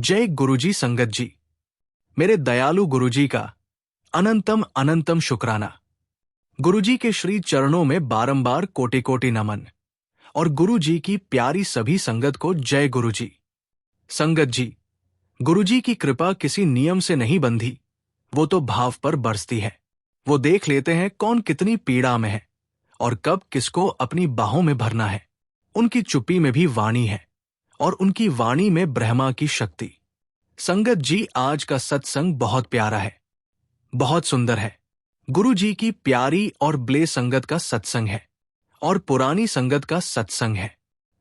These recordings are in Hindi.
जय गुरुजी संगत जी। मेरे दयालु गुरुजी का अनंतम अनंतम शुक्राना। गुरुजी के श्री चरणों में बारंबार कोटि कोटि नमन। और गुरुजी की प्यारी सभी संगत को जय गुरुजी। संगत जी, गुरुजी की कृपा किसी नियम से नहीं बंधी, वो तो भाव पर बरसती है। वो देख लेते हैं कौन कितनी पीड़ा में है और कब किसको अपनी बाहों में भरना है। उनकी चुप्पी में भी वाणी है और उनकी वाणी में ब्रह्मा की शक्ति। संगत जी, आज का सत्संग बहुत प्यारा है, बहुत सुंदर है। गुरु जी की प्यारी और ब्ले संगत का सत्संग है और पुरानी संगत का सत्संग है।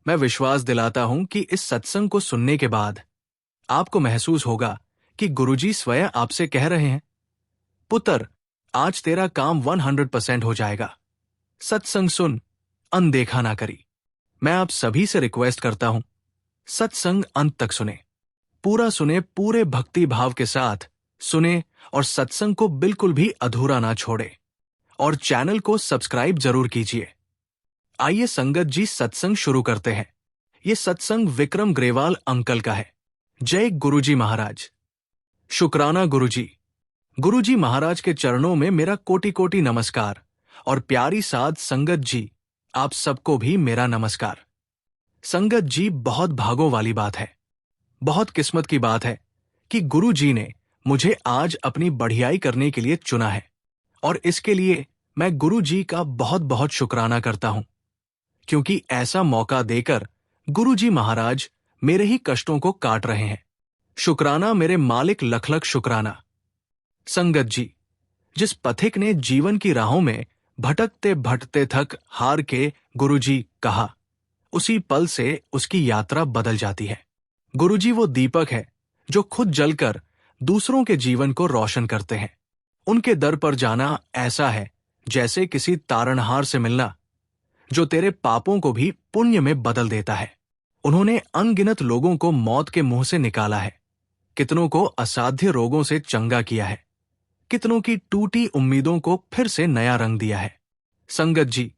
मैं विश्वास दिलाता हूं कि इस सत्संग को सुनने के बाद आपको महसूस होगा कि गुरुजी स्वयं आपसे कह रहे हैं, पुत्र, आज तेरा काम 100% हो जाएगा। सत्संग सुन, अनदेखा ना करी। मैं आप सभी से रिक्वेस्ट करता हूं, सत्संग अंत तक सुने, पूरा सुने, पूरे भक्ति भाव के साथ सुने और सत्संग को बिल्कुल भी अधूरा ना छोड़े। और चैनल को सब्सक्राइब जरूर कीजिए। आइए संगत जी, सत्संग शुरू करते हैं। ये सत्संग विक्रम ग्रेवाल अंकल का है। जय गुरुजी महाराज। शुक्राना गुरुजी। गुरुजी महाराज के चरणों में मेरा कोटि कोटि नमस्कार। और प्यारी साध संगत जी, आप सबको भी मेरा नमस्कार। संगत जी, बहुत भागों वाली बात है, बहुत किस्मत की बात है कि गुरु जी ने मुझे आज अपनी बढ़ियाई करने के लिए चुना है। और इसके लिए मैं गुरु जी का बहुत बहुत शुक्राना करता हूं, क्योंकि ऐसा मौका देकर गुरु जी महाराज मेरे ही कष्टों को काट रहे हैं। शुक्राना मेरे मालिक, लख लख शुक्राना। संगत जी, जिस पथिक ने जीवन की राहों में भटकते भटकते थक हार के गुरुजी कहा, उसी पल से उसकी यात्रा बदल जाती है। गुरुजी वो दीपक है जो खुद जलकर दूसरों के जीवन को रोशन करते हैं। उनके दर पर जाना ऐसा है जैसे किसी तारणहार से मिलना, जो तेरे पापों को भी पुण्य में बदल देता है। उन्होंने अनगिनत लोगों को मौत के मुंह से निकाला है, कितनों को असाध्य रोगों से चंगा किया है, कितनों की टूटी उम्मीदों को फिर से नया रंग दिया है। संगत जी,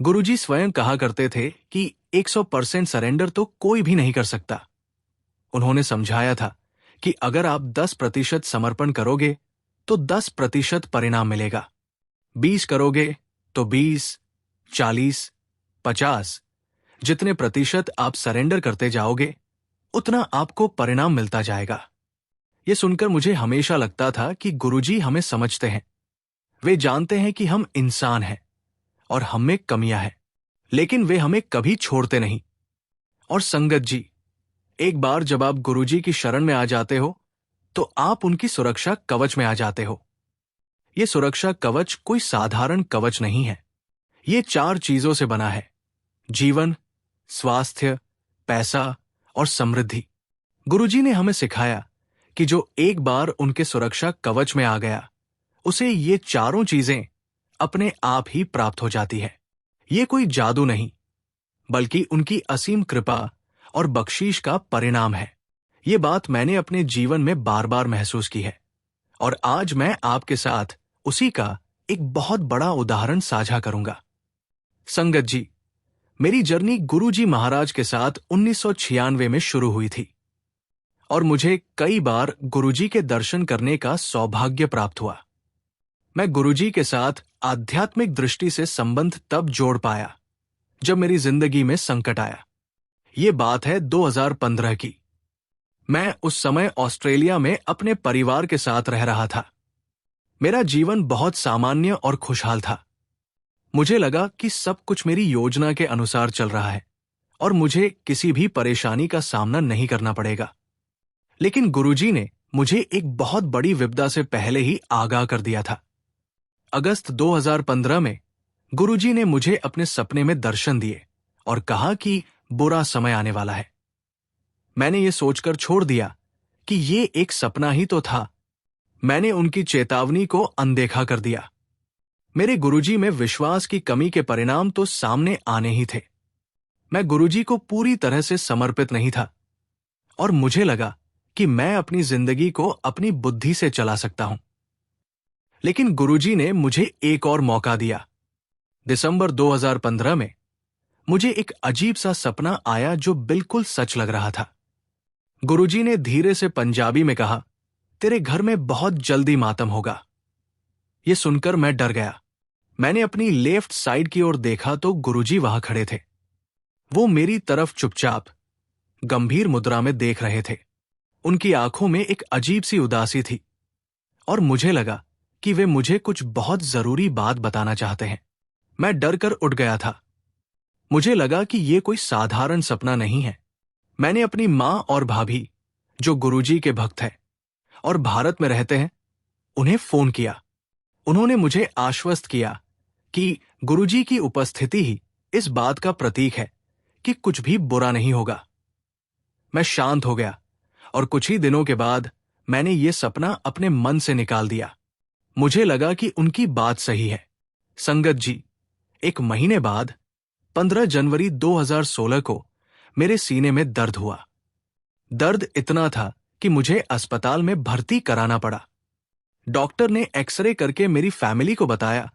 गुरुजी स्वयं कहा करते थे कि 100% सरेंडर तो कोई भी नहीं कर सकता। उन्होंने समझाया था कि अगर आप 10% समर्पण करोगे तो 10% परिणाम मिलेगा, 20 करोगे तो 20, 40, 50, जितने प्रतिशत आप सरेंडर करते जाओगे उतना आपको परिणाम मिलता जाएगा। ये सुनकर मुझे हमेशा लगता था कि गुरुजी हमें समझते हैं। वे जानते हैं कि हम इंसान हैं और हम में कमियां हैं, लेकिन वे हमें कभी छोड़ते नहीं। और संगत जी, एक बार जब आप गुरुजी की शरण में आ जाते हो तो आप उनकी सुरक्षा कवच में आ जाते हो। यह सुरक्षा कवच कोई साधारण कवच नहीं है। ये 4 चीजों से बना है: जीवन, स्वास्थ्य, पैसा और समृद्धि। गुरुजी ने हमें सिखाया कि जो एक बार उनके सुरक्षा कवच में आ गया, उसे ये चारों चीजें अपने आप ही प्राप्त हो जाती है। ये कोई जादू नहीं, बल्कि उनकी असीम कृपा और बख्शीश का परिणाम है। ये बात मैंने अपने जीवन में बार बार महसूस की है और आज मैं आपके साथ उसी का एक बहुत बड़ा उदाहरण साझा करूंगा। संगत जी, मेरी जर्नी गुरुजी महाराज के साथ 1996 में शुरू हुई थी और मुझे कई बार गुरुजी के दर्शन करने का सौभाग्य प्राप्त हुआ। मैं गुरुजी के साथ आध्यात्मिक दृष्टि से संबंध तब जोड़ पाया जब मेरी जिंदगी में संकट आया। ये बात है 2015 की। मैं उस समय ऑस्ट्रेलिया में अपने परिवार के साथ रह रहा था। मेरा जीवन बहुत सामान्य और खुशहाल था। मुझे लगा कि सब कुछ मेरी योजना के अनुसार चल रहा है और मुझे किसी भी परेशानी का सामना नहीं करना पड़ेगा। लेकिन गुरुजी ने मुझे एक बहुत बड़ी विपदा से पहले ही आगाह कर दिया था। अगस्त 2015 में गुरुजी ने मुझे अपने सपने में दर्शन दिए और कहा कि बुरा समय आने वाला है। मैंने ये सोचकर छोड़ दिया कि ये एक सपना ही तो था। मैंने उनकी चेतावनी को अनदेखा कर दिया। मेरे गुरुजी में विश्वास की कमी के परिणाम तो सामने आने ही थे। मैं गुरुजी को पूरी तरह से समर्पित नहीं था और मुझे लगा कि मैं अपनी जिंदगी को अपनी बुद्धि से चला सकता हूं। लेकिन गुरुजी ने मुझे एक और मौका दिया। दिसंबर 2015 में मुझे एक अजीब सा सपना आया जो बिल्कुल सच लग रहा था। गुरुजी ने धीरे से पंजाबी में कहा, तेरे घर में बहुत जल्दी मातम होगा। यह सुनकर मैं डर गया। मैंने अपनी लेफ्ट साइड की ओर देखा तो गुरुजी वहां खड़े थे। वो मेरी तरफ चुपचाप गंभीर मुद्रा में देख रहे थे। उनकी आंखों में एक अजीब सी उदासी थी और मुझे लगा कि वे मुझे कुछ बहुत जरूरी बात बताना चाहते हैं। मैं डर कर उठ गया था। मुझे लगा कि यह कोई साधारण सपना नहीं है। मैंने अपनी मां और भाभी, जो गुरुजी के भक्त हैं और भारत में रहते हैं, उन्हें फोन किया। उन्होंने मुझे आश्वस्त किया कि गुरुजी की उपस्थिति ही इस बात का प्रतीक है कि कुछ भी बुरा नहीं होगा। मैं शांत हो गया और कुछ ही दिनों के बाद मैंने ये सपना अपने मन से निकाल दिया। मुझे लगा कि उनकी बात सही है। संगत जी, एक महीने बाद 15 जनवरी 2016 को मेरे सीने में दर्द हुआ। दर्द इतना था कि मुझे अस्पताल में भर्ती कराना पड़ा। डॉक्टर ने एक्सरे करके मेरी फैमिली को बताया,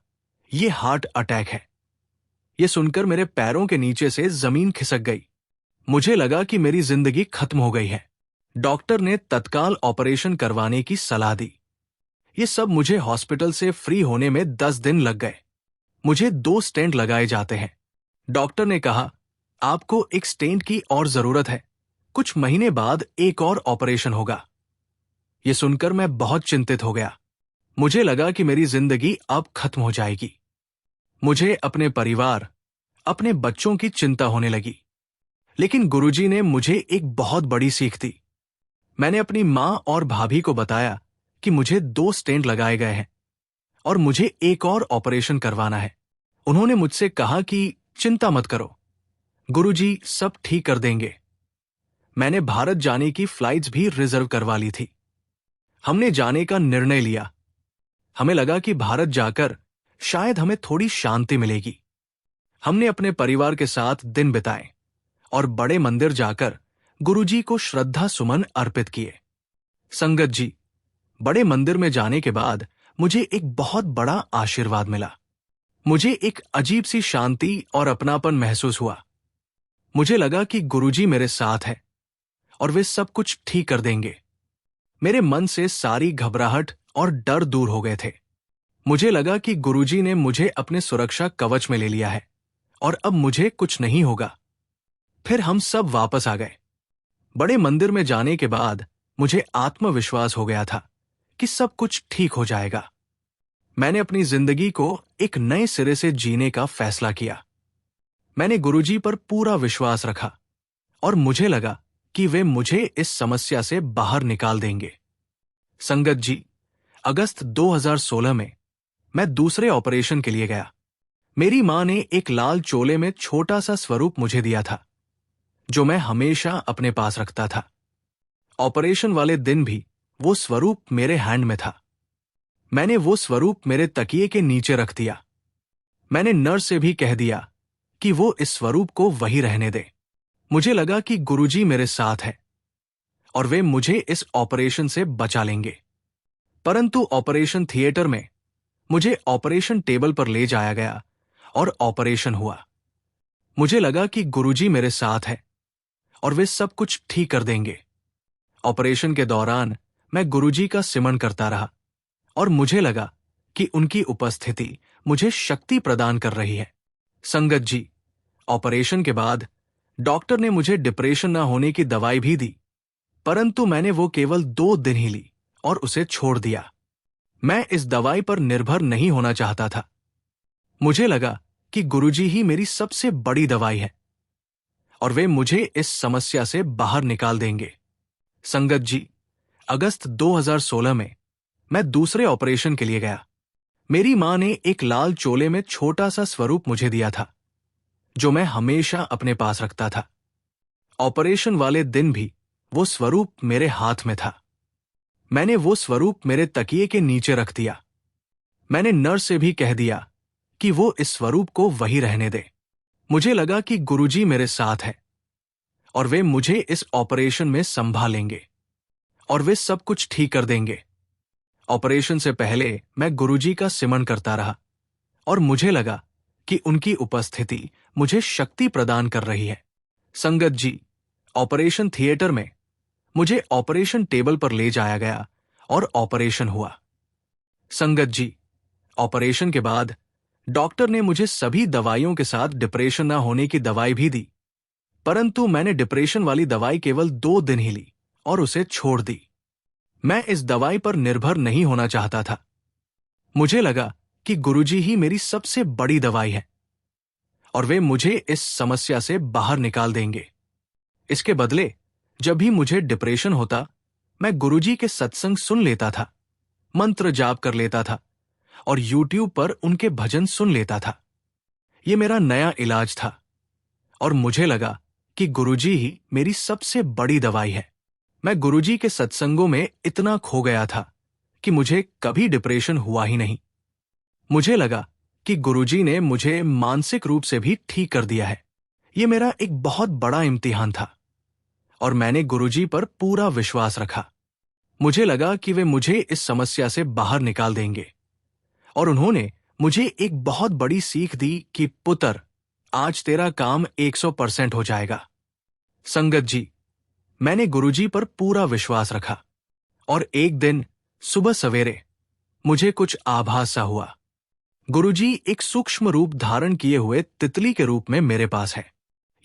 ये हार्ट अटैक है। यह सुनकर मेरे पैरों के नीचे से जमीन खिसक गई। मुझे लगा कि मेरी जिंदगी खत्म हो गई है। डॉक्टर ने तत्काल ऑपरेशन करवाने की सलाह दी। ये सब मुझे हॉस्पिटल से फ्री होने में 10 दिन लग गए। मुझे 2 स्टेंट लगाए जाते हैं। डॉक्टर ने कहा, आपको एक स्टेंट की और जरूरत है। कुछ महीने बाद एक और ऑपरेशन होगा। यह सुनकर मैं बहुत चिंतित हो गया। मुझे लगा कि मेरी जिंदगी अब खत्म हो जाएगी। मुझे अपने परिवार, अपने बच्चों की चिंता होने लगी। लेकिन गुरुजी ने मुझे एक बहुत बड़ी सीख दी। मैंने अपनी मां और भाभी को बताया कि मुझे 2 स्टेंट लगाए गए हैं और मुझे एक और ऑपरेशन करवाना है। उन्होंने मुझसे कहा कि चिंता मत करो, गुरुजी सब ठीक कर देंगे। मैंने भारत जाने की फ्लाइट्स भी रिजर्व करवा ली थी। हमने जाने का निर्णय लिया। हमें लगा कि भारत जाकर शायद हमें थोड़ी शांति मिलेगी। हमने अपने परिवार के साथ दिन बिताए और बड़े मंदिर जाकर गुरुजी को श्रद्धा सुमन अर्पित किए। संगत जी, बड़े मंदिर में जाने के बाद मुझे एक बहुत बड़ा आशीर्वाद मिला। मुझे एक अजीब सी शांति और अपनापन महसूस हुआ। मुझे लगा कि गुरुजी मेरे साथ है और वे सब कुछ ठीक कर देंगे। मेरे मन से सारी घबराहट और डर दूर हो गए थे। मुझे लगा कि गुरुजी ने मुझे अपने सुरक्षा कवच में ले लिया है और अब मुझे कुछ नहीं होगा। फिर हम सब वापस आ गए। बड़े मंदिर में जाने के बाद मुझे आत्मविश्वास हो गया था कि सब कुछ ठीक हो जाएगा। मैंने अपनी जिंदगी को एक नए सिरे से जीने का फैसला किया। मैंने गुरुजी पर पूरा विश्वास रखा और मुझे लगा कि वे मुझे इस समस्या से बाहर निकाल देंगे। संगत जी, अगस्त 2016 में मैं दूसरे ऑपरेशन के लिए गया। मेरी मां ने एक लाल चोले में छोटा सा स्वरूप मुझे दिया था, जो मैं हमेशा अपने पास रखता था। ऑपरेशन वाले दिन भी वो स्वरूप मेरे हैंड में था। मैंने वो स्वरूप मेरे तकिए के नीचे रख दिया। मैंने नर्स से भी कह दिया कि वो इस स्वरूप को वहीं रहने दे। मुझे लगा कि गुरुजी मेरे साथ है और वे मुझे इस ऑपरेशन से बचा लेंगे। परंतु ऑपरेशन थिएटर में मुझे ऑपरेशन टेबल पर ले जाया गया और ऑपरेशन हुआ। मुझे लगा कि गुरुजी मेरे साथ है और वे सब कुछ ठीक कर देंगे। ऑपरेशन के दौरान मैं गुरुजी का सिमरन करता रहा और मुझे लगा कि उनकी उपस्थिति मुझे शक्ति प्रदान कर रही है। संगत जी, ऑपरेशन के बाद डॉक्टर ने मुझे डिप्रेशन न होने की दवाई भी दी, परंतु मैंने वो केवल 2 दिन ही ली और उसे छोड़ दिया। मैं इस दवाई पर निर्भर नहीं होना चाहता था। मुझे लगा कि गुरुजी ही मेरी सबसे बड़ी दवाई है और वे मुझे इस समस्या से बाहर निकाल देंगे। संगत जी, अगस्त 2016 में मैं दूसरे ऑपरेशन के लिए गया। मेरी मां ने एक लाल चोले में छोटा सा स्वरूप मुझे दिया था, जो मैं हमेशा अपने पास रखता था। ऑपरेशन वाले दिन भी वो स्वरूप मेरे हाथ में था। मैंने वो स्वरूप मेरे तकिए के नीचे रख दिया। मैंने नर्स से भी कह दिया कि वो इस स्वरूप को वहीं रहने दे। मुझे लगा कि गुरुजी मेरे साथ है और वे मुझे इस ऑपरेशन में संभालेंगे और वे सब कुछ ठीक कर देंगे। ऑपरेशन से पहले मैं गुरुजी का सिमरन करता रहा और मुझे लगा कि उनकी उपस्थिति मुझे शक्ति प्रदान कर रही है। संगत जी, ऑपरेशन थिएटर में मुझे ऑपरेशन टेबल पर ले जाया गया और ऑपरेशन हुआ। संगत जी, ऑपरेशन के बाद डॉक्टर ने मुझे सभी दवाइयों के साथ डिप्रेशन न होने की दवाई भी दी, परंतु मैंने डिप्रेशन वाली दवाई केवल 2 दिन ही ली और उसे छोड़ दी। मैं इस दवाई पर निर्भर नहीं होना चाहता था। मुझे लगा कि गुरुजी ही मेरी सबसे बड़ी दवाई है और वे मुझे इस समस्या से बाहर निकाल देंगे। इसके बदले जब भी मुझे डिप्रेशन होता, मैं गुरुजी के सत्संग सुन लेता था, मंत्र जाप कर लेता था और यूट्यूब पर उनके भजन सुन लेता था। ये मेरा नया इलाज था और मुझे लगा कि गुरुजी ही मेरी सबसे बड़ी दवाई है। मैं गुरुजी के सत्संगों में इतना खो गया था कि मुझे कभी डिप्रेशन हुआ ही नहीं। मुझे लगा कि गुरुजी ने मुझे मानसिक रूप से भी ठीक कर दिया है। ये मेरा एक बहुत बड़ा इम्तिहान था और मैंने गुरुजी पर पूरा विश्वास रखा। मुझे लगा कि वे मुझे इस समस्या से बाहर निकाल देंगे और उन्होंने मुझे एक बहुत बड़ी सीख दी कि पुत्र, आज तेरा काम 100% हो जाएगा। संगत जी, मैंने गुरुजी पर पूरा विश्वास रखा और एक दिन सुबह सवेरे मुझे कुछ आभास सा हुआ। गुरुजी एक सूक्ष्म रूप धारण किए हुए तितली के रूप में मेरे पास है।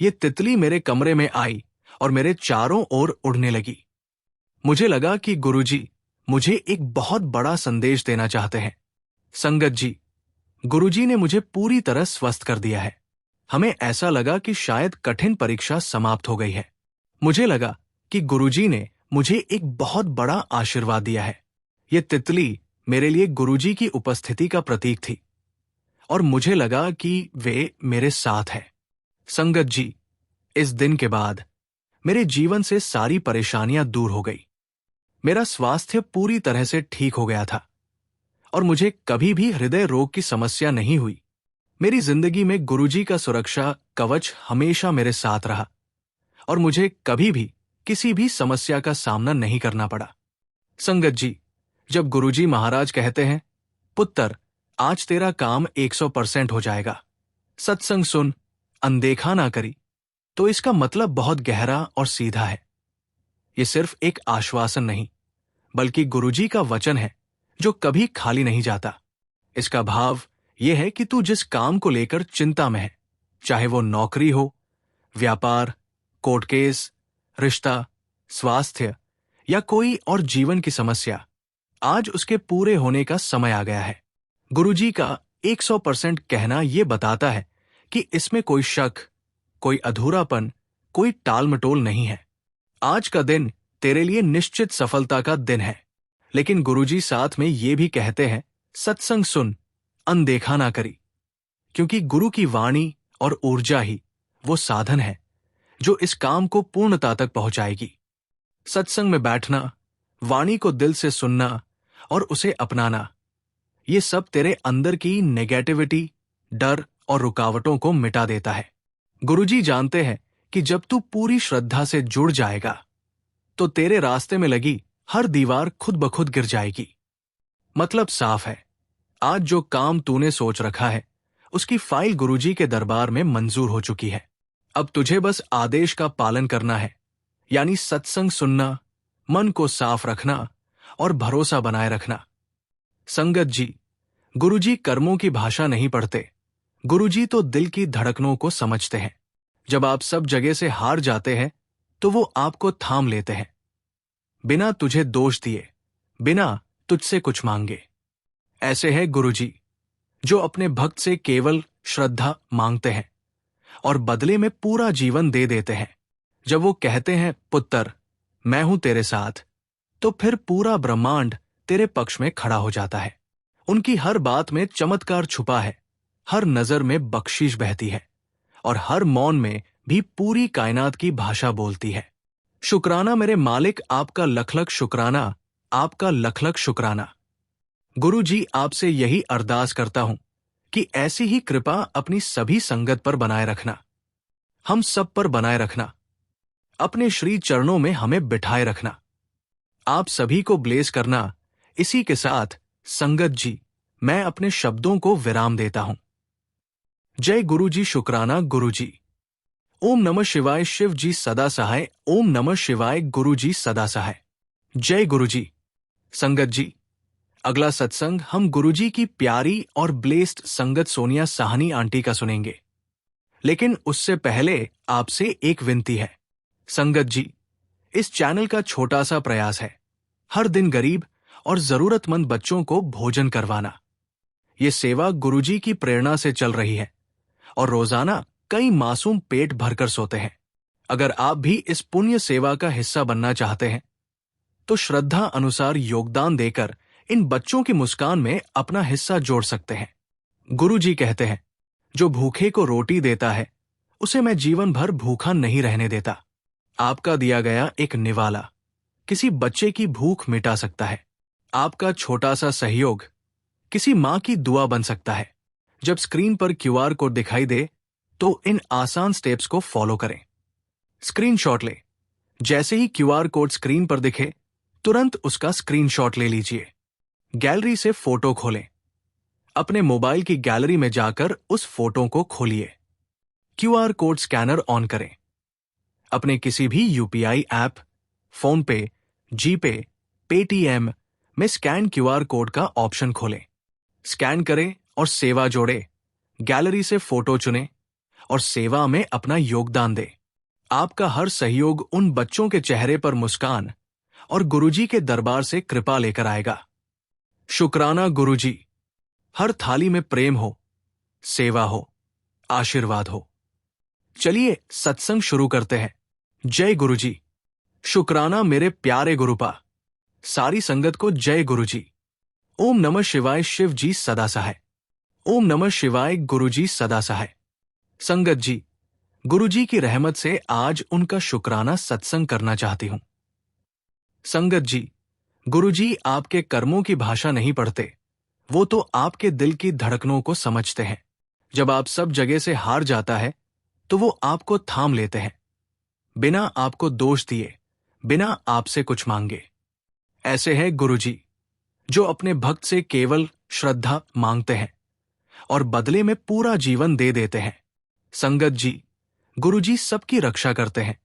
ये तितली मेरे कमरे में आई और मेरे चारों ओर उड़ने लगी। मुझे लगा कि गुरुजी मुझे एक बहुत बड़ा संदेश देना चाहते हैं। संगत जी, गुरुजी ने मुझे पूरी तरह स्वस्थ कर दिया है। हमें ऐसा लगा कि शायद कठिन परीक्षा समाप्त हो गई है। मुझे लगा कि गुरुजी ने मुझे एक बहुत बड़ा आशीर्वाद दिया है। ये तितली मेरे लिए गुरुजी की उपस्थिति का प्रतीक थी और मुझे लगा कि वे मेरे साथ हैं। संगत जी, इस दिन के बाद मेरे जीवन से सारी परेशानियां दूर हो गई। मेरा स्वास्थ्य पूरी तरह से ठीक हो गया था और मुझे कभी भी हृदय रोग की समस्या नहीं हुई। मेरी जिंदगी में गुरुजी का सुरक्षा कवच हमेशा मेरे साथ रहा और मुझे कभी भी किसी भी समस्या का सामना नहीं करना पड़ा। संगत जी, जब गुरुजी महाराज कहते हैं, पुत्र, आज तेरा काम 100% हो जाएगा, सत्संग सुन, अनदेखा ना करी, तो इसका मतलब बहुत गहरा और सीधा है। ये सिर्फ एक आश्वासन नहीं, बल्कि गुरुजी का वचन है जो कभी खाली नहीं जाता। इसका भाव यह है कि तू जिस काम को लेकर चिंता में है, चाहे वो नौकरी हो, व्यापार, कोर्ट केस, रिश्ता, स्वास्थ्य या कोई और जीवन की समस्या, आज उसके पूरे होने का समय आ गया है। गुरुजी का 100% कहना यह बताता है कि इसमें कोई शक, कोई अधूरापन, कोई टालमटोल नहीं है। आज का दिन तेरे लिए निश्चित सफलता का दिन है। लेकिन गुरुजी साथ में ये भी कहते हैं, सत्संग सुन, अनदेखा ना करी, क्योंकि गुरु की वाणी और ऊर्जा ही वो साधन है जो इस काम को पूर्णता तक पहुंचाएगी। सत्संग में बैठना, वाणी को दिल से सुनना और उसे अपनाना, ये सब तेरे अंदर की नेगेटिविटी, डर और रुकावटों को मिटा देता है। गुरुजी जानते हैं कि जब तू पूरी श्रद्धा से जुड़ जाएगा तो तेरे रास्ते में लगी हर दीवार खुद ब खुद गिर जाएगी। मतलब साफ है, आज जो काम तूने सोच रखा है उसकी फाइल गुरुजी के दरबार में मंजूर हो चुकी है। अब तुझे बस आदेश का पालन करना है, यानी सत्संग सुनना, मन को साफ रखना और भरोसा बनाए रखना। संगत जी, गुरुजी कर्मों की भाषा नहीं पढ़ते, गुरुजी तो दिल की धड़कनों को समझते हैं। जब आप सब जगह से हार जाते हैं तो वो आपको थाम लेते हैं, बिना तुझे दोष दिए, बिना तुझसे कुछ मांगे। ऐसे है गुरुजी, जो अपने भक्त से केवल श्रद्धा मांगते हैं और बदले में पूरा जीवन दे देते हैं। जब वो कहते हैं, पुत्र, मैं हूं तेरे साथ, तो फिर पूरा ब्रह्मांड तेरे पक्ष में खड़ा हो जाता है। उनकी हर बात में चमत्कार छुपा है, हर नजर में बख्शीश बहती है और हर मौन में भी पूरी कायनात की भाषा बोलती है। शुक्राना मेरे मालिक, आपका लख लख शुक्राना, आपका लख लख शुक्राना। गुरु जी, आपसे यही अरदास करता हूं कि ऐसी ही कृपा अपनी सभी संगत पर बनाए रखना, हम सब पर बनाए रखना, अपने श्री चरणों में हमें बिठाए रखना। आप सभी को ब्लेस करना। इसी के साथ संगत जी, मैं अपने शब्दों को विराम देता हूं। जय गुरु जी, शुक्राना गुरु जी। ओम नमः शिवाय शिव जी सदा सहाय। ओम नमः शिवाय गुरु जी सदा सहाय। जय गुरु जी। संगत जी, अगला सत्संग हम गुरु जी की प्यारी और ब्लेस्ड संगत सोनिया साहनी आंटी का सुनेंगे। लेकिन उससे पहले आपसे एक विनती है। संगत जी, इस चैनल का छोटा सा प्रयास है हर दिन गरीब और जरूरतमंद बच्चों को भोजन करवाना। ये सेवा गुरुजी की प्रेरणा से चल रही है और रोजाना कई मासूम पेट भरकर सोते हैं। अगर आप भी इस पुण्य सेवा का हिस्सा बनना चाहते हैं तो श्रद्धा अनुसार योगदान देकर इन बच्चों की मुस्कान में अपना हिस्सा जोड़ सकते हैं। गुरुजी कहते हैं, जो भूखे को रोटी देता है उसे मैं जीवन भर भूखा नहीं रहने देता। आपका दिया गया एक निवाला किसी बच्चे की भूख मिटा सकता है। आपका छोटा सा सहयोग किसी मां की दुआ बन सकता है। जब स्क्रीन पर क्यूआर कोड दिखाई दे तो इन आसान स्टेप्स को फॉलो करें। स्क्रीनशॉट ले। जैसे ही क्यूआर कोड स्क्रीन पर दिखे तुरंत उसका स्क्रीनशॉट ले लीजिए। गैलरी से फोटो खोलें। अपने मोबाइल की गैलरी में जाकर उस फोटो को खोलिए। क्यूआर कोड स्कैनर ऑन करें। अपने किसी भी यूपीआई ऐप, फोन पे, जीपे, पेटीएम में स्कैन क्यूआर कोड का ऑप्शन खोलें। स्कैन करें और सेवा जोड़े। गैलरी से फोटो चुनें और सेवा में अपना योगदान दें। आपका हर सहयोग उन बच्चों के चेहरे पर मुस्कान और गुरुजी के दरबार से कृपा लेकर आएगा। शुक्राना गुरुजी। हर थाली में प्रेम हो, सेवा हो, आशीर्वाद हो। चलिए सत्संग शुरू करते हैं। जय गुरुजी। शुक्राना मेरे प्यारे गुरुपा। सारी संगत को जय गुरुजी। ओम नमः शिवाय शिव जी सदा सहाय। ओम नमः शिवाय गुरुजी सदा सहाय। संगत जी, गुरुजी की रहमत से आज उनका शुक्राना सत्संग करना चाहती हूं। संगत जी, गुरुजी आपके कर्मों की भाषा नहीं पढ़ते, वो तो आपके दिल की धड़कनों को समझते हैं। जब आप सब जगह से हार जाता है तो वो आपको थाम लेते हैं, बिना आपको दोष दिए, बिना आपसे कुछ मांगे। ऐसे है गुरुजी, जो अपने भक्त से केवल श्रद्धा मांगते हैं और बदले में पूरा जीवन दे देते हैं। संगत जी, गुरुजी सबकी रक्षा करते हैं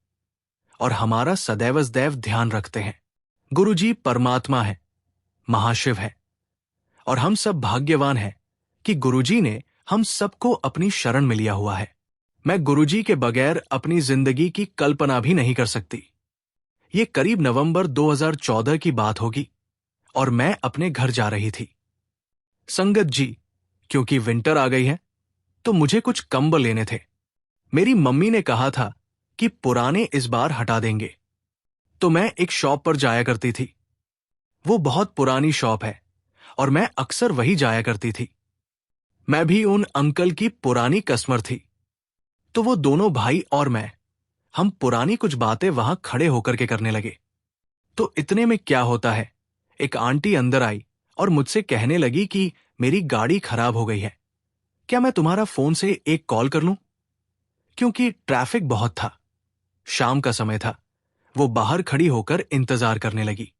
और हमारा सदैव सदैव ध्यान रखते हैं। गुरुजी परमात्मा है, महाशिव है और हम सब भाग्यवान हैं कि गुरुजी ने हम सबको अपनी शरण में लिया हुआ है। मैं गुरुजी के बगैर अपनी जिंदगी की कल्पना भी नहीं कर सकती। ये करीब नवंबर 2014 की बात होगी और मैं अपने घर जा रही थी। संगत जी, क्योंकि विंटर आ गई है तो मुझे कुछ कंबल लेने थे। मेरी मम्मी ने कहा था कि पुराने इस बार हटा देंगे, तो मैं एक शॉप पर जाया करती थी। वो बहुत पुरानी शॉप है और मैं अक्सर वही जाया करती थी। मैं भी उन अंकल की पुरानी कस्टमर थी। तो वो दोनों भाई और मैं, हम पुरानी कुछ बातें वहां खड़े होकर के करने लगे। तो इतने में क्या होता है, एक आंटी अंदर आई और मुझसे कहने लगी कि मेरी गाड़ी खराब हो गई है, क्या मैं तुम्हारा फोन से एक कॉल कर लूं? क्योंकि ट्रैफिक बहुत था, शाम का समय था, वो बाहर खड़ी होकर इंतजार करने लगी।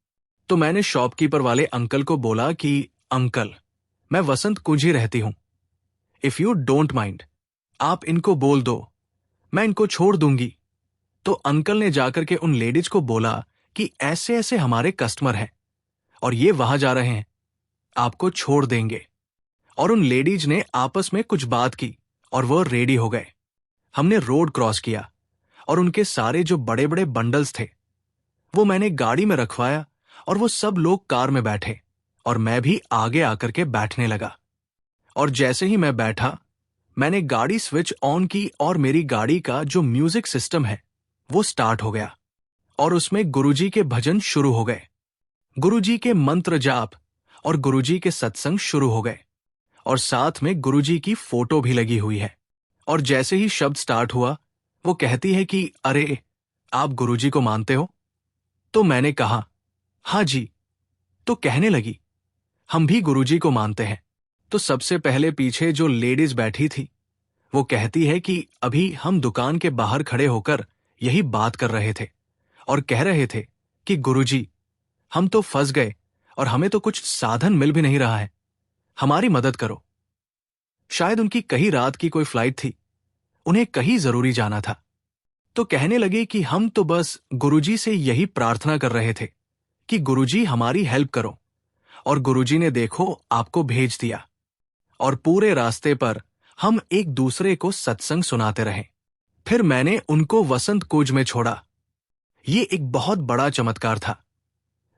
तो मैंने शॉपकीपर वाले अंकल को बोला कि अंकल, मैं वसंत कुंज ही रहती हूं, इफ यू डोंट माइंड आप इनको बोल दो, मैं इनको छोड़ दूंगी। तो अंकल ने जाकर के उन लेडीज को बोला कि ऐसे ऐसे हमारे कस्टमर हैं और ये वहां जा रहे हैं, आपको छोड़ देंगे। और उन लेडीज ने आपस में कुछ बात की और वो रेडी हो गए। हमने रोड क्रॉस किया और उनके सारे जो बड़े बड़े बंडल्स थे वो मैंने गाड़ी में रखवाया और वो सब लोग कार में बैठे और मैं भी आगे आकर के बैठने लगा। और जैसे ही मैं बैठा, मैंने गाड़ी स्विच ऑन की और मेरी गाड़ी का जो म्यूजिक सिस्टम है वो स्टार्ट हो गया और उसमें गुरुजी के भजन शुरू हो गए। गुरुजी के मंत्र जाप और गुरुजी के सत्संग शुरू हो गए और साथ में गुरुजी की फोटो भी लगी हुई है। और जैसे ही शब्द स्टार्ट हुआ, वो कहती है कि अरे, आप गुरुजी को मानते हो? तो मैंने कहा हाँ जी। तो कहने लगी, हम भी गुरुजी को मानते हैं। तो सबसे पहले पीछे जो लेडीज बैठी थी वो कहती है कि अभी हम दुकान के बाहर खड़े होकर यही बात कर रहे थे और कह रहे थे कि गुरुजी, हम तो फंस गए और हमें तो कुछ साधन मिल भी नहीं रहा है, हमारी मदद करो। शायद उनकी कहीं रात की कोई फ्लाइट थी, उन्हें कहीं जरूरी जाना था। तो कहने लगे कि हम तो बस गुरुजी से यही प्रार्थना कर रहे थे कि गुरुजी हमारी हेल्प करो, और गुरुजी ने देखो आपको भेज दिया। और पूरे रास्ते पर हम एक दूसरे को सत्संग सुनाते रहे। फिर मैंने उनको वसंत कुंज में छोड़ा। ये एक बहुत बड़ा चमत्कार था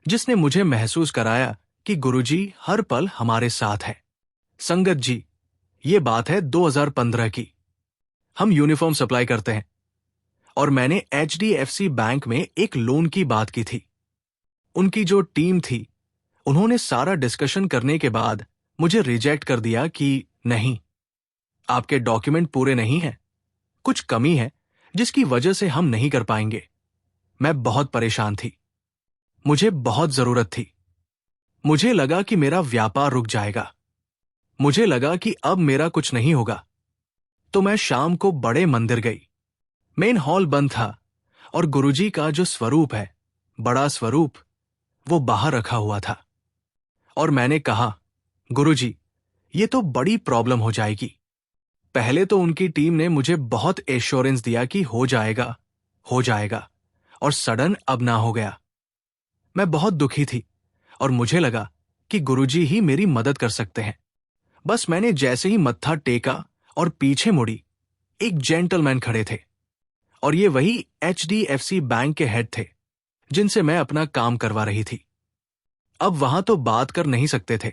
जिसने मुझे महसूस कराया कि गुरुजी हर पल हमारे साथ है। संगत जी, ये बात है 2015 की। हम यूनिफॉर्म सप्लाई करते हैं और मैंने HDFC बैंक में एक लोन की बात की थी। उनकी जो टीम थी, उन्होंने सारा डिस्कशन करने के बाद मुझे रिजेक्ट कर दिया कि नहीं, आपके डॉक्यूमेंट पूरे नहीं हैं, कुछ कमी है जिसकी वजह से हम नहीं कर पाएंगे। मैं बहुत परेशान थी, मुझे बहुत जरूरत थी। मुझे लगा कि मेरा व्यापार रुक जाएगा, मुझे लगा कि अब मेरा कुछ नहीं होगा। तो मैं शाम को बड़े मंदिर गई। मेन हॉल बंद था और गुरुजी का जो स्वरूप है, बड़ा स्वरूप, वो बाहर रखा हुआ था। और मैंने कहा, गुरुजी, ये तो बड़ी प्रॉब्लम हो जाएगी। पहले तो उनकी टीम ने मुझे बहुत एश्योरेंस दिया कि हो जाएगा, और सडन अब ना हो गया। मैं बहुत दुखी थी और मुझे लगा कि गुरुजी ही मेरी मदद कर सकते हैं। बस मैंने जैसे ही मत्था टेका और पीछे मुड़ी, एक जेंटलमैन खड़े थे, और ये वही HDFC बैंक के हेड थे जिनसे मैं अपना काम करवा रही थी। अब वहां तो बात कर नहीं सकते थे,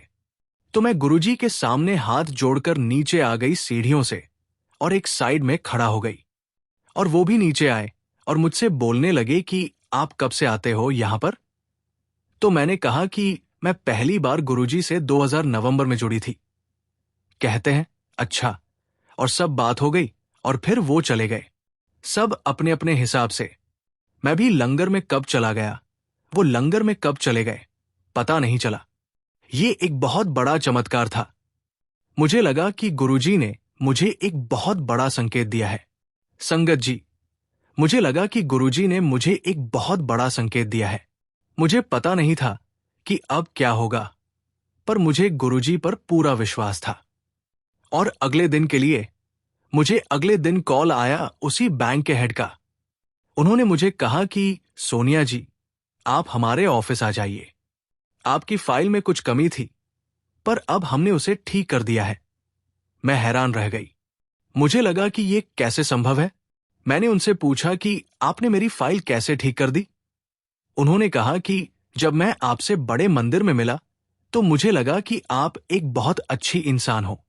तो मैं गुरुजी के सामने हाथ जोड़कर नीचे आ गई सीढ़ियों से और एक साइड में खड़ा हो गई। और वो भी नीचे आए और मुझसे बोलने लगे कि आप कब से आते हो यहां पर? तो मैंने कहा कि मैं पहली बार गुरुजी से 2000 नवंबर में जुड़ी थी। कहते हैं, अच्छा, और सब बात हो गई और फिर वो चले गए, सब अपने अपने हिसाब से। मैं भी लंगर में कब चला गया, वो लंगर में कब चले गए, पता नहीं चला। ये एक बहुत बड़ा चमत्कार था। मुझे लगा कि गुरुजी ने मुझे एक बहुत बड़ा संकेत दिया है। संगत जी, मुझे लगा कि गुरुजी ने मुझे एक बहुत बड़ा संकेत दिया है। मुझे पता नहीं था कि अब क्या होगा, पर मुझे गुरुजी पर पूरा विश्वास था। और अगले दिन के लिए मुझे अगले दिन कॉल आया उसी बैंक के हेड का। उन्होंने मुझे कहा कि सोनिया जी, आप हमारे ऑफिस आ जाइए। आपकी फाइल में कुछ कमी थी, पर अब हमने उसे ठीक कर दिया है। मैं हैरान रह गई। मुझे लगा कि ये कैसे संभव है। मैंने उनसे पूछा कि आपने मेरी फाइल कैसे ठीक कर दी? उन्होंने कहा कि जब मैं आपसे बड़े मंदिर में मिला तो मुझे लगा कि आप एक बहुत अच्छी इंसान हो।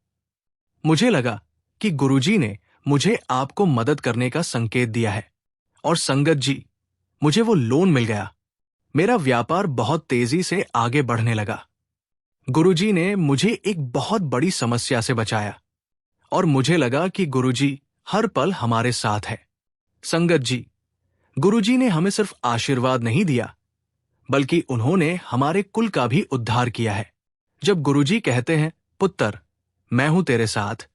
मुझे लगा कि गुरुजी ने मुझे आपको मदद करने का संकेत दिया है। और संगत जी, मुझे वो लोन मिल गया। मेरा व्यापार बहुत तेजी से आगे बढ़ने लगा। गुरुजी ने मुझे एक बहुत बड़ी समस्या से बचाया और मुझे लगा कि गुरुजी हर पल हमारे साथ है। संगत जी, गुरुजी ने हमें सिर्फ आशीर्वाद नहीं दिया, बल्कि उन्होंने हमारे कुल का भी उद्धार किया है। जब गुरुजी कहते हैं, पुत्र, मैं हूं तेरे साथ,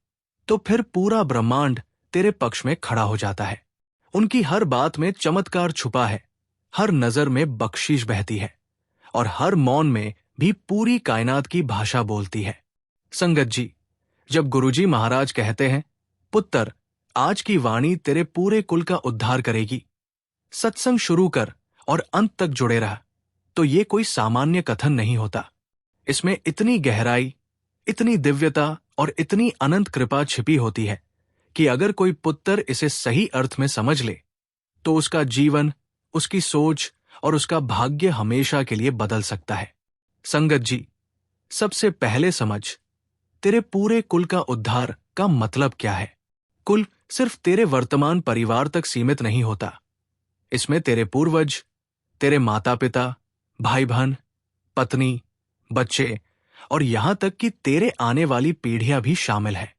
तो फिर पूरा ब्रह्मांड तेरे पक्ष में खड़ा हो जाता है। उनकी हर बात में चमत्कार छुपा है, हर नजर में बख्शीश बहती है और हर मौन में भी पूरी कायनात की भाषा बोलती है। संगत जी, जब गुरुजी महाराज कहते हैं, पुत्र, आज की वाणी तेरे पूरे कुल का उद्धार करेगी, सत्संग शुरू कर और अंत तक जुड़े रह, तो ये कोई सामान्य कथन नहीं होता। इसमें इतनी गहराई, इतनी दिव्यता और इतनी अनंत कृपा छिपी होती है कि अगर कोई पुत्र इसे सही अर्थ में समझ ले तो उसका जीवन, उसकी सोच और उसका भाग्य हमेशा के लिए बदल सकता है। संगत जी, सबसे पहले समझ, तेरे पूरे कुल का उद्धार का मतलब क्या है। कुल सिर्फ तेरे वर्तमान परिवार तक सीमित नहीं होता। इसमें तेरे पूर्वज, तेरे माता पिता, भाई बहन, पत्नी, बच्चे और यहां तक कि तेरे आने वाली पीढ़ियां भी शामिल है।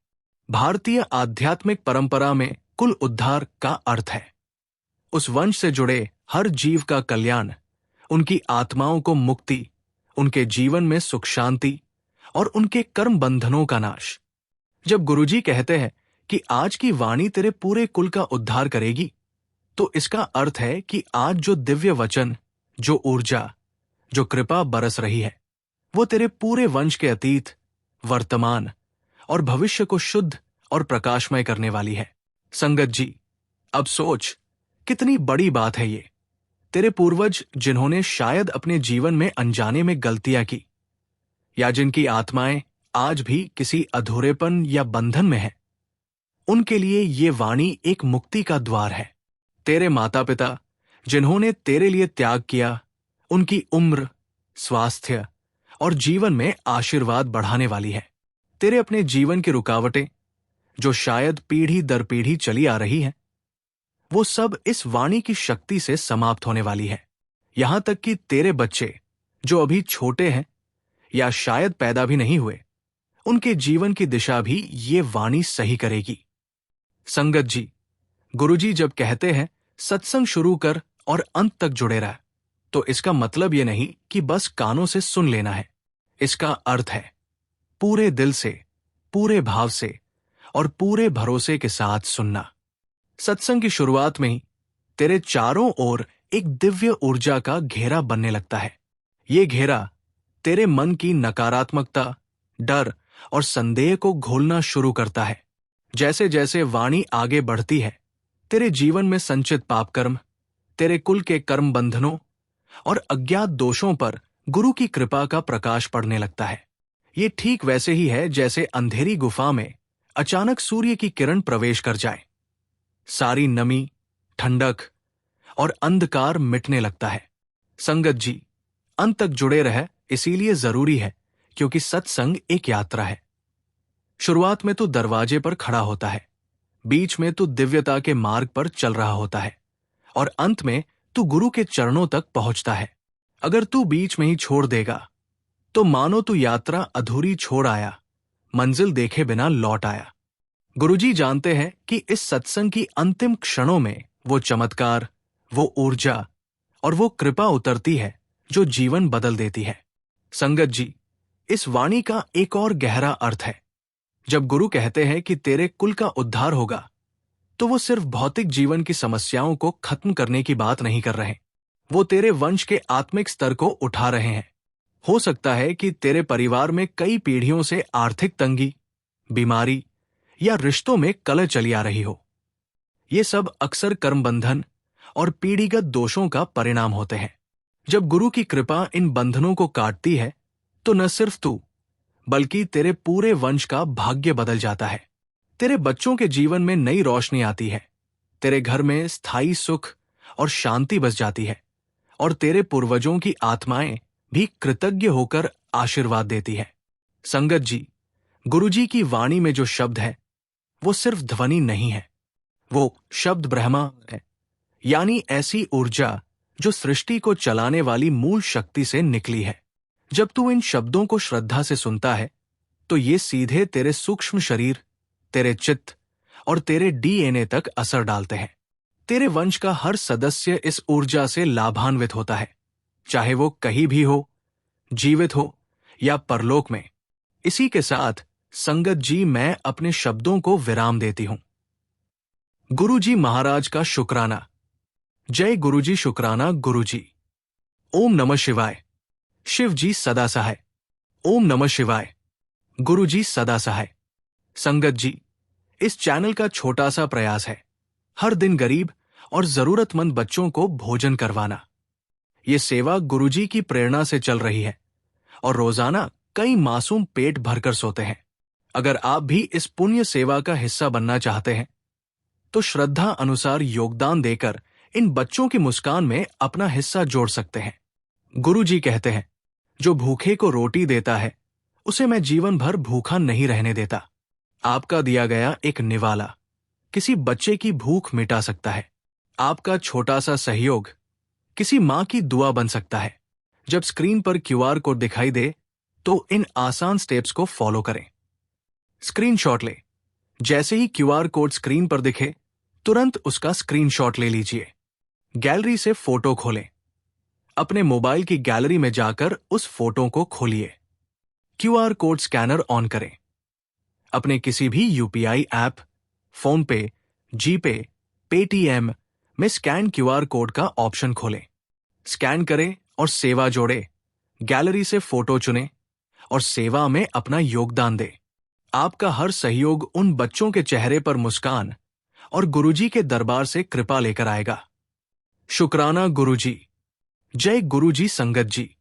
भारतीय आध्यात्मिक परंपरा में कुल उद्धार का अर्थ है उस वंश से जुड़े हर जीव का कल्याण, उनकी आत्माओं को मुक्ति, उनके जीवन में सुख शांति और उनके कर्म बंधनों का नाश। जब गुरुजी कहते हैं कि आज की वाणी तेरे पूरे कुल का उद्धार करेगी, तो इसका अर्थ है कि आज जो दिव्य वचन, जो ऊर्जा, जो कृपा बरस रही है, वो तेरे पूरे वंश के अतीत, वर्तमान और भविष्य को शुद्ध और प्रकाशमय करने वाली है। संगत जी, अब सोच कितनी बड़ी बात है ये। तेरे पूर्वज जिन्होंने शायद अपने जीवन में अनजाने में गलतियां की, या जिनकी आत्माएं आज भी किसी अधूरेपन या बंधन में है, उनके लिए ये वाणी एक मुक्ति का द्वार है। तेरे माता पिता जिन्होंने तेरे लिए त्याग किया, उनकी उम्र, स्वास्थ्य और जीवन में आशीर्वाद बढ़ाने वाली है। तेरे अपने जीवन की रुकावटें जो शायद पीढ़ी दर पीढ़ी चली आ रही हैं, वो सब इस वाणी की शक्ति से समाप्त होने वाली है। यहां तक कि तेरे बच्चे जो अभी छोटे हैं या शायद पैदा भी नहीं हुए, उनके जीवन की दिशा भी ये वाणी सही करेगी। संगत जी, गुरुजी जब कहते हैं सत्संग शुरू कर और अंत तक जुड़े रह, तो इसका मतलब ये नहीं कि बस कानों से सुन लेना है। इसका अर्थ है पूरे दिल से, पूरे भाव से और पूरे भरोसे के साथ सुनना। सत्संग की शुरुआत में ही तेरे चारों ओर एक दिव्य ऊर्जा का घेरा बनने लगता है। ये घेरा तेरे मन की नकारात्मकता, डर और संदेह को घोलना शुरू करता है। जैसे जैसे वाणी आगे बढ़ती है, तेरे जीवन में संचित पाप कर्म, तेरे कुल के कर्म बंधनों और अज्ञात दोषों पर गुरु की कृपा का प्रकाश पड़ने लगता है। ये ठीक वैसे ही है जैसे अंधेरी गुफा में अचानक सूर्य की किरण प्रवेश कर जाए। सारी नमी, ठंडक और अंधकार मिटने लगता है। संगत जी, अंत तक जुड़े रह इसीलिए जरूरी है क्योंकि सत्संग एक यात्रा है। शुरुआत में तू दरवाजे पर खड़ा होता है, बीच में तू दिव्यता के मार्ग पर चल रहा होता है और अंत में तू गुरु के चरणों तक पहुंचता है। अगर तू बीच में ही छोड़ देगा तो मानो तू यात्रा अधूरी छोड़ आया, मंजिल देखे बिना लौट आया। गुरुजी जानते हैं कि इस सत्संग की अंतिम क्षणों में वो चमत्कार, वो ऊर्जा और वो कृपा उतरती है जो जीवन बदल देती है। संगत जी, इस वाणी का एक और गहरा अर्थ है। जब गुरु कहते हैं कि तेरे कुल का उद्धार होगा, तो वो सिर्फ भौतिक जीवन की समस्याओं को खत्म करने की बात नहीं कर रहे। वो तेरे वंश के आत्मिक स्तर को उठा रहे हैं। हो सकता है कि तेरे परिवार में कई पीढ़ियों से आर्थिक तंगी, बीमारी या रिश्तों में कलह चली आ रही हो। ये सब अक्सर कर्म बंधन और पीढ़ीगत दोषों का परिणाम होते हैं। जब गुरु की कृपा इन बंधनों को काटती है, तो न सिर्फ तू बल्कि तेरे पूरे वंश का भाग्य बदल जाता है। तेरे बच्चों के जीवन में नई रोशनी आती है, तेरे घर में स्थायी सुख और शांति बस जाती है और तेरे पूर्वजों की आत्माएं भी कृतज्ञ होकर आशीर्वाद देती है। संगत जी, गुरुजी की वाणी में जो शब्द है वो सिर्फ ध्वनि नहीं है, वो शब्द ब्रह्मा है, यानी ऐसी ऊर्जा जो सृष्टि को चलाने वाली मूल शक्ति से निकली है। जब तू इन शब्दों को श्रद्धा से सुनता है, तो ये सीधे तेरे सूक्ष्म शरीर, तेरे चित्त और तेरे डीएनए तक असर डालते हैं। तेरे वंश का हर सदस्य इस ऊर्जा से लाभान्वित होता है, चाहे वो कहीं भी हो, जीवित हो या परलोक में। इसी के साथ संगत जी, मैं अपने शब्दों को विराम देती हूं। गुरुजी महाराज का शुक्राना। जय गुरुजी, शुक्राना गुरुजी। ओम नमः शिवाय। शिव जी सदा सहाय। ओम नमः शिवाय। गुरुजी सदा सहाय। संगत जी, इस चैनल का छोटा सा प्रयास है हर दिन गरीब और जरूरतमंद बच्चों को भोजन करवाना। ये सेवा गुरुजी की प्रेरणा से चल रही है और रोजाना कई मासूम पेट भरकर सोते हैं। अगर आप भी इस पुण्य सेवा का हिस्सा बनना चाहते हैं, तो श्रद्धा अनुसार योगदान देकर इन बच्चों की मुस्कान में अपना हिस्सा जोड़ सकते हैं। गुरुजी कहते हैं, जो भूखे को रोटी देता है, उसे मैं जीवन भर भूखा नहीं रहने देता। आपका दिया गया एक निवाला किसी बच्चे की भूख मिटा सकता है। आपका छोटा सा सहयोग किसी मां की दुआ बन सकता है। जब स्क्रीन पर क्यूआर कोड दिखाई दे, तो इन आसान स्टेप्स को फॉलो करें। स्क्रीनशॉट ले। जैसे ही क्यूआर कोड स्क्रीन पर दिखे, तुरंत उसका स्क्रीनशॉट ले लीजिए। गैलरी से फोटो खोलें। अपने मोबाइल की गैलरी में जाकर उस फोटो को खोलिए। क्यूआर कोड स्कैनर ऑन करें। अपने किसी भी यूपीआई ऐप, फोन पे, जीपे, पेटीएम में स्कैन क्यूआर कोड का ऑप्शन खोलें। स्कैन करें और सेवा जोड़े। गैलरी से फोटो चुनें और सेवा में अपना योगदान दें। आपका हर सहयोग उन बच्चों के चेहरे पर मुस्कान और गुरुजी के दरबार से कृपा लेकर आएगा। शुक्राना गुरुजी। जय गुरुजी संगत जी।